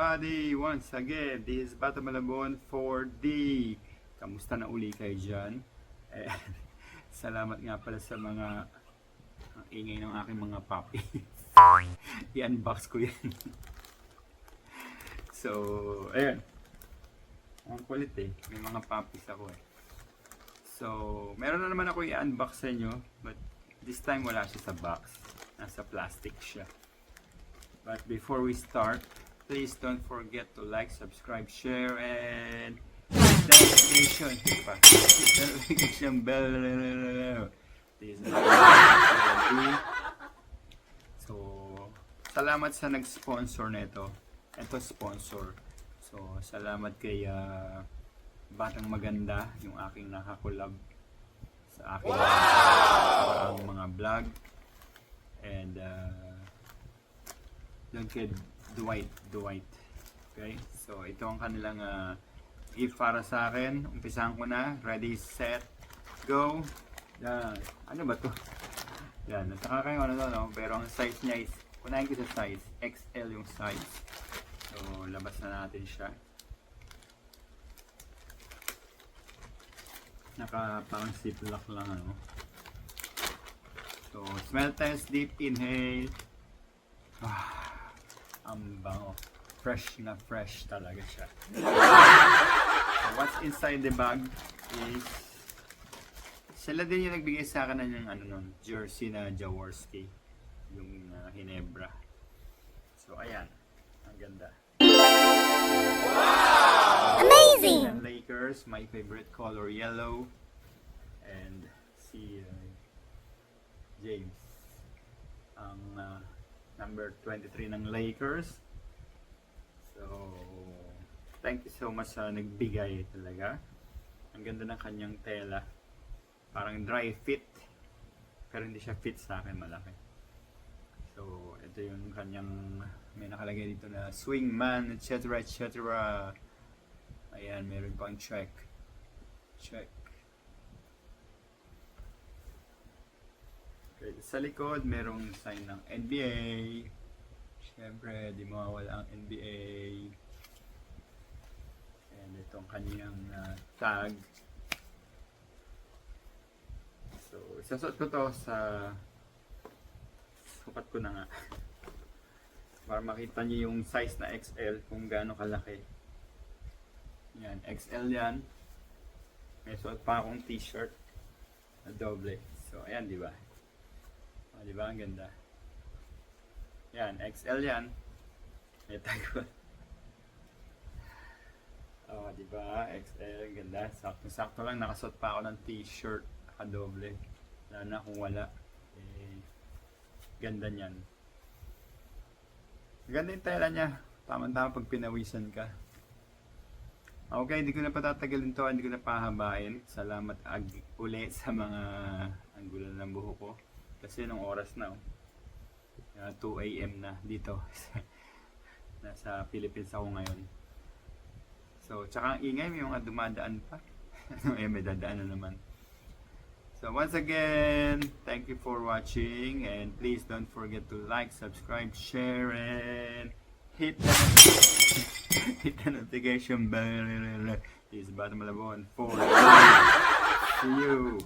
everybody! Once again, this is Bata Malabon 4D. Kamusta na uli kayo dyan? Salamat nga pala sa mga ingay ng aking mga puppy. I-unbox ko yan. So, ayan. Ang kulit eh. May mga puppies ako eh. So, meron na naman ako i-unbox sa inyo. But this time wala siya sa box. Nasa plastic siya. But before we start, please don't forget to like, subscribe, share, and hit the notification. Hit the notification bell. Please. So, salamat sa nag-sponsor nito. Ito sponsor. So, salamat kay Batang Maganda, yung aking nakakulab sa aking mga vlog. And doon kay Dwight. Okay? So, ito ang kanilang gift para sa akin. Umpisahan ko na. Ready, set, go. Yan. Ano ba to? Yan. Nataka kayo ano to, no? Pero ang size niya is, kunahin ko sa size. XL yung size. So, labas na natin siya. Parang ziplock lang, ano. So, smell test, deep inhale. Ang bango. Fresh na fresh talaga siya. So, what's inside the bag is sila din yung nagbigay sa akin ng jersey na Jaworski, yung Hinebra. So ayan, ang ganda. Wow! Amazing! Lakers, my favorite color yellow, and si James, ang number 23 ng Lakers. So, thank you so much sa nagbigay talaga. Ang ganda ng kanyang tela. Parang dry fit. Pero hindi siya fit sa akin malaki. So, ito yung kanyang, may nakalagay dito na swingman, etc. etc. Ayan, meron pang check. Okay, sa likod, merong sign ng NBA. Siyempre, di mawawala ang NBA. And itong kanyang tag. So, isasot ko to sa sukat ko na nga. Para makita niyo yung size na XL kung gaano kalaki. Yan, XL yan. May suot pa akong t-shirt na doble. So, ayan, di ba? Di ba? Ang ganda. Yan, XL yan. May tag ko. Di ba? XL, ang ganda. Sakto lang, nakasuot pa ako ng t-shirt nakadoble. Lalo na kung wala. Ganda niyan. Ganda yung tela niya. Tama-tama pag pinawisan ka. Okay, hindi ko na patatagalin to. Hindi ko na pahabain. Salamat uli sa mga anggulan ng buhok ko. Kasi nung oras na 2 AM na dito. Nasa Philippines ako ngayon. So, tsaka ang ingay, may mga dumadaan pa. May dadaan na naman. So, once again, thank you for watching. And please don't forget to like, subscribe, share, and hit the notification bell. This is Bata Malabon 4D. See you.